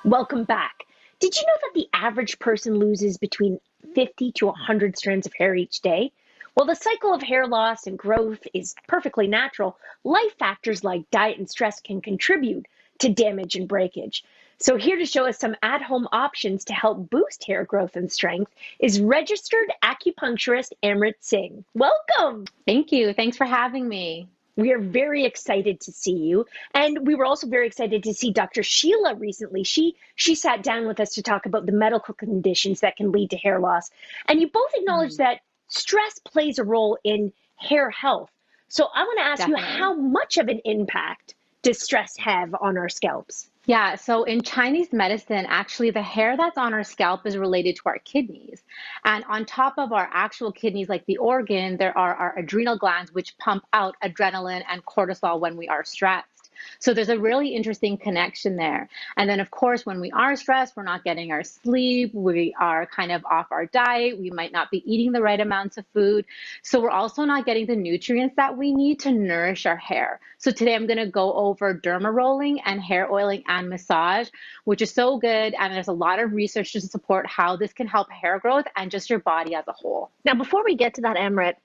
Welcome back. Did you know that the average person loses between 50 to 100 strands of hair each day? While the cycle of hair loss and growth is perfectly natural, life factors like diet and stress can contribute to damage and breakage. So, here to show us some at home options to help boost hair growth and strength is registered acupuncturist Amrit Singh. Welcome. Thank you. Thanks for having me. We are very excited to see you. And we were also very excited to see Dr. Sheila recently. She sat down with us to talk about the medical conditions that can lead to hair loss. And you both acknowledged that stress plays a role in hair health. So I want to ask you, how much of an impact does stress have on our scalps? Yeah, so in Chinese medicine, actually, the hair that's on our scalp is related to our kidneys. And on top of our actual kidneys, like the organ, there are our adrenal glands, which pump out adrenaline and cortisol when we are stressed. So there's a really interesting connection there. And then, of course, when we are stressed, we're not getting our sleep, we are kind of off our diet, we might not be eating the right amounts of food. So we're also not getting the nutrients that we need to nourish our hair. So today I'm going to go over derma rolling and hair oiling and massage, which is so good. And there's a lot of research to support how this can help hair growth and just your body as a whole. Now, before we get to that, Amrit,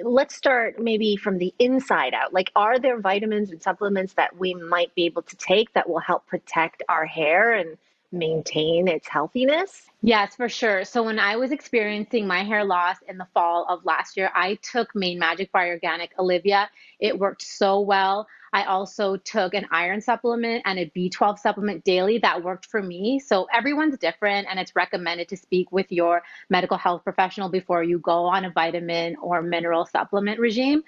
let's start maybe from the inside out. Like, are there vitamins and supplements that we might be able to take that will help protect our hair and maintain its healthiness? Yes, for sure. So when I was experiencing my hair loss in the fall of last year, I took Main Magic by Organic Olivia. It worked so well. I also took an iron supplement and a B12 supplement daily that worked for me. So everyone's different, and it's recommended to speak with your medical health professional before you go on a vitamin or mineral supplement regime.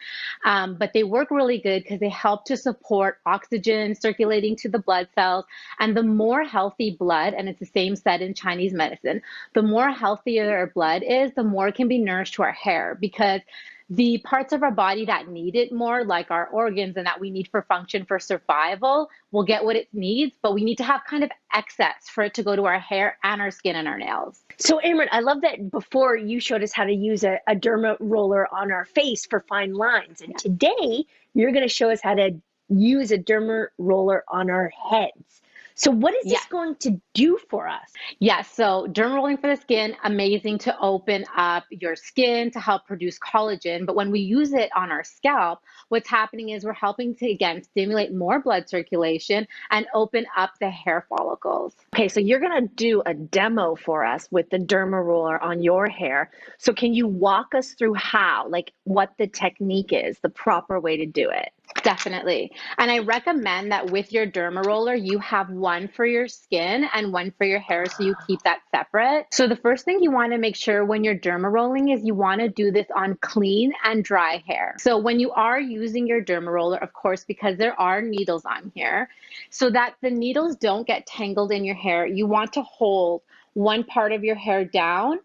But they work really good because they help to support oxygen circulating to the blood cells. And the more healthy blood, and it's the same said in Chinese medicine, the more healthier our blood is, the more it can be nourished to our hair, because the parts of our body that need it more, like our organs and that we need for function, for survival, will get what it needs, but we need to have kind of excess for it to go to our hair and our skin and our nails. So Amrit, I love that before you showed us how to use a derma roller on our face for fine lines. And today you're going to show us how to use a derma roller on our heads. So what is this going to do for us? Yes, so derma rolling for the skin, amazing to open up your skin to help produce collagen. But when we use it on our scalp, what's happening is we're helping to, again, stimulate more blood circulation and open up the hair follicles. Okay, so you're going to do a demo for us with the derma roller on your hair. So can you walk us through how, like what the technique is, the proper way to do it? Definitely. And I recommend that with your derma roller, you have one for your skin and one for your hair, so you keep that separate. So the first thing you want to make sure when you're derma rolling is you want to do this on clean and dry hair. So when you are using your derma roller, of course, because there are needles on here, so that the needles don't get tangled in your hair, you want to hold one part of your hair down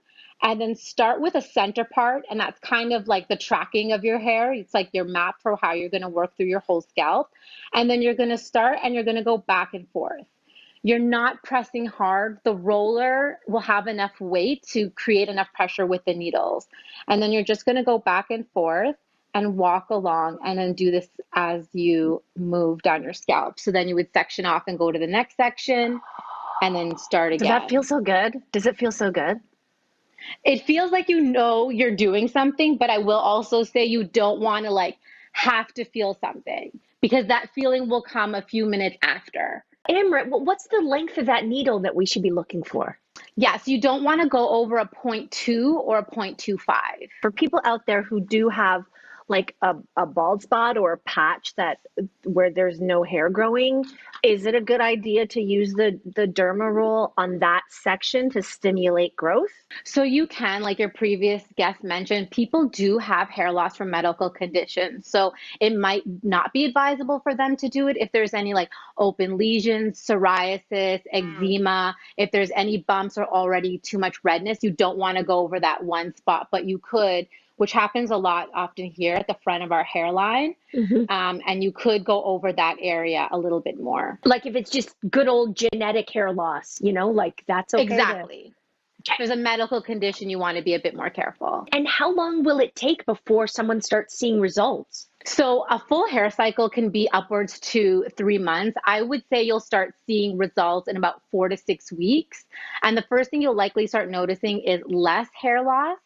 and then start with a center part, and that's kind of like the tracking of your hair. It's like your map for how you're going to work through your whole scalp. And then you're going to start and you're going to go back and forth. You're not pressing hard. The roller will have enough weight to create enough pressure with the needles. And then you're just going to go back and forth and walk along, and then do this as you move down your scalp. So then you would section off and go to the next section and then start again. Does that feel so good? Does it feel so good? It feels like you know you're doing something, but I will also say you don't want to have to feel something, because that feeling will come a few minutes after. Amrit, what's the length of that needle that we should be looking for? Yes, you don't want to go over a 0.2 or a 0.25. For people out there who do have like a bald spot or a patch where there's no hair growing, is it a good idea to use the derma roll on that section to stimulate growth? So you can, like your previous guest mentioned, people do have hair loss from medical conditions. So it might not be advisable for them to do it if there's any open lesions, psoriasis, eczema, if there's any bumps or already too much redness. You don't want to go over that one spot, but you could, which happens a lot often here at the front of our hairline. And you could go over that area a little bit more. Like if it's just good old genetic hair loss, that's okay. Exactly. If there's a medical condition, you want to be a bit more careful. And how long will it take before someone starts seeing results? So a full hair cycle can be upwards to 3 months. I would say you'll start seeing results in about 4 to 6 weeks. And the first thing you'll likely start noticing is less hair loss.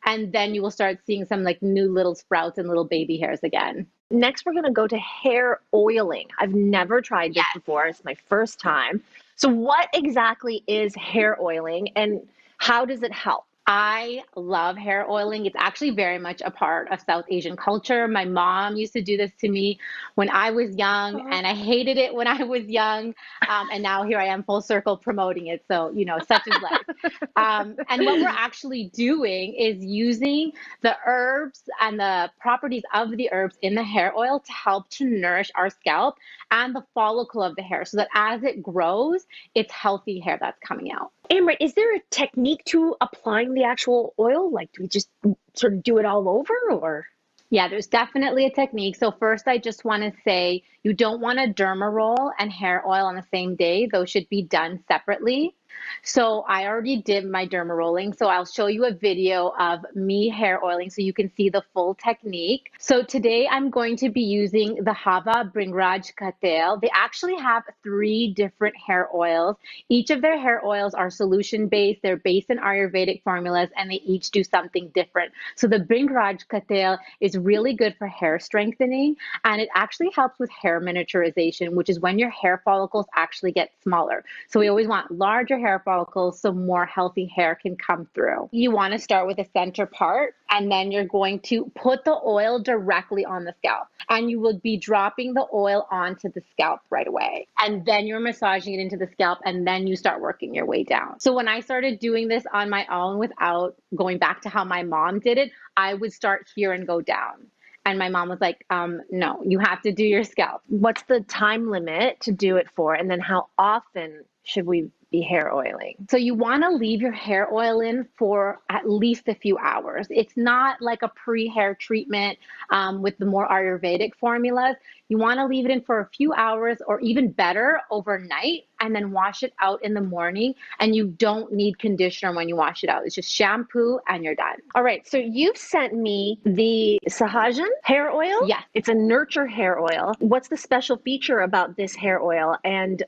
And then you will start seeing some like new little sprouts and little baby hairs again. Next, we're going to go to hair oiling. I've never tried this Yes. before. It's my first time. So what exactly is hair oiling and how does it help? I love hair oiling. It's actually very much a part of South Asian culture. My mom used to do this to me when I was young, and I hated it when I was young. And now here I am full circle promoting it. So, such is life. And what we're actually doing is using the herbs and the properties of the herbs in the hair oil to help to nourish our scalp and the follicle of the hair so that as it grows, it's healthy hair that's coming out. Amrit, is there a technique to applying the actual oil? Like, do we just sort of do it all over, or? Yeah, there's definitely a technique. So first, I just want to say you don't want to derma roll and hair oil on the same day. Those should be done separately. So I already did my derma rolling. So I'll show you a video of me hair oiling so you can see the full technique. So today I'm going to be using the Hava Bringraj Katel. They actually have 3 different hair oils. Each of their hair oils are solution based. They're based in Ayurvedic formulas and they each do something different. So the Bringraj Katel is really good for hair strengthening and it actually helps with hair miniaturization, which is when your hair follicles actually get smaller. So we always want larger hair follicles so more healthy hair can come through. You want to start with the center part and then you're going to put the oil directly on the scalp and you will be dropping the oil onto the scalp right away. And then you're massaging it into the scalp and then you start working your way down. So when I started doing this on my own without going back to how my mom did it, I would start here and go down. And my mom was like, no, you have to do your scalp. What's the time limit to do it for? And then how often should we be hair oiling? So you want to leave your hair oil in for at least a few hours. It's not like a pre-hair treatment with the more Ayurvedic formulas. You want to leave it in for a few hours or even better overnight and then wash it out in the morning. And you don't need conditioner when you wash it out. It's just shampoo and you're done. All right. So you've sent me the Sahajan hair oil. Yes. It's a nurture hair oil. What's the special feature about this hair oil? And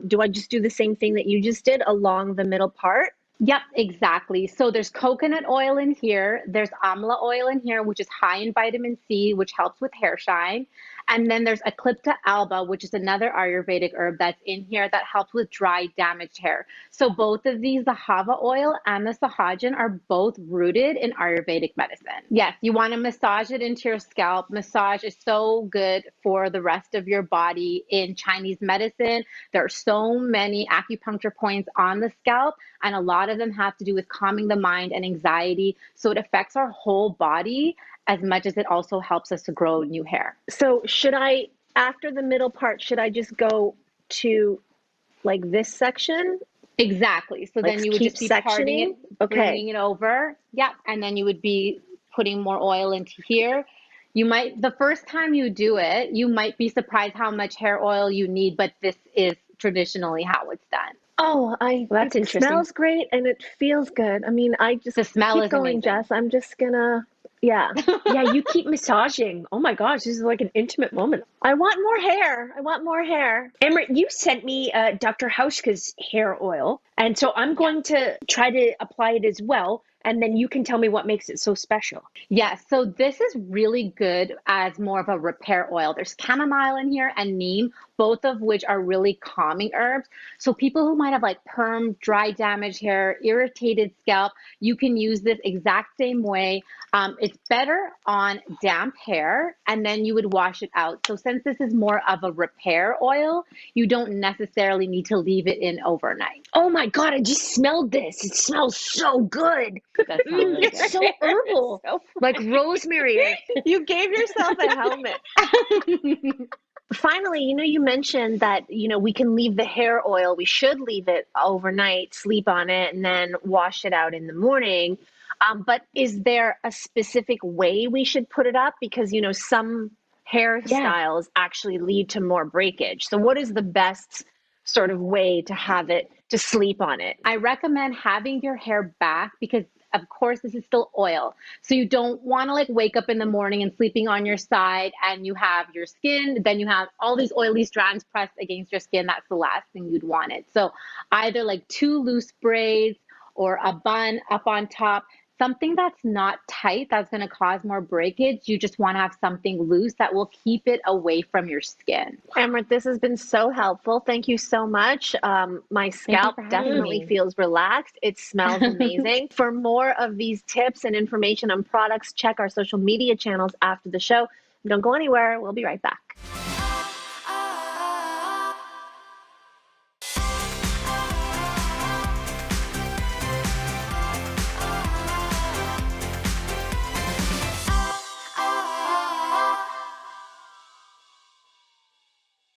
do I just do the same thing that you just did along the middle part? Yep, exactly. So there's coconut oil in here. There's amla oil in here, which is high in vitamin C, which helps with hair shine. And then there's Eclipta alba, which is another Ayurvedic herb that's in here that helps with dry, damaged hair. So both of these, the Hava oil and the Sahajan, are both rooted in Ayurvedic medicine. Yes, you want to massage it into your scalp. Massage is so good for the rest of your body. In Chinese medicine, there are so many acupuncture points on the scalp, and a lot of them have to do with calming the mind and anxiety. So it affects our whole body as much as it also helps us to grow new hair. So should I, after the middle part, should I just go to like this section? Exactly. So then you would just be parting it, bringing it over. Yeah. And then you would be putting more oil into here. You might, the first time you do it, you might be surprised how much hair oil you need, but this is traditionally how it's done. Oh, That's it interesting. smells great and it feels good. I mean, I just The smell keep is going, amazing. Jess. I'm just gonna, yeah. Yeah, you keep massaging. Oh my gosh, this is like an intimate moment. I want more hair. I want more hair. Amrit, you sent me Dr. Hauschka's hair oil, and so I'm going to try to apply it as well, and then you can tell me what makes it so special. Yes, so this is really good as more of a repair oil. There's chamomile in here and neem, both of which are really calming herbs. So people who might have like perm, dry, damaged hair, irritated scalp, you can use this exact same way. It's better on damp hair, and then you would wash it out. So since this is more of a repair oil, you don't necessarily need to leave it in overnight. Oh my God, I just smelled this. It smells so good. That sounds really It's good. so herbal, like rosemary. You gave yourself a helmet. Finally, you mentioned that, we can leave the hair oil. We should leave it overnight, sleep on it, and then wash it out in the morning. But is there a specific way we should put it up? Because, some hairstyles actually lead to more breakage. So what is the best sort of way to have it, to sleep on it? I recommend having your hair back because of course, this is still oil. So you don't want to like wake up in the morning and sleeping on your side and you have your skin, then you have all these oily strands pressed against your skin. That's the last thing you'd want it. So either like 2 loose braids or a bun up on top, something that's not tight, that's going to cause more breakage. You just want to have something loose that will keep it away from your skin. Amrit, this has been so helpful. Thank you so much. My scalp definitely me. feels relaxed. It smells amazing. For more of these tips and information on products, check our social media channels after the show. Don't go anywhere. We'll be right back.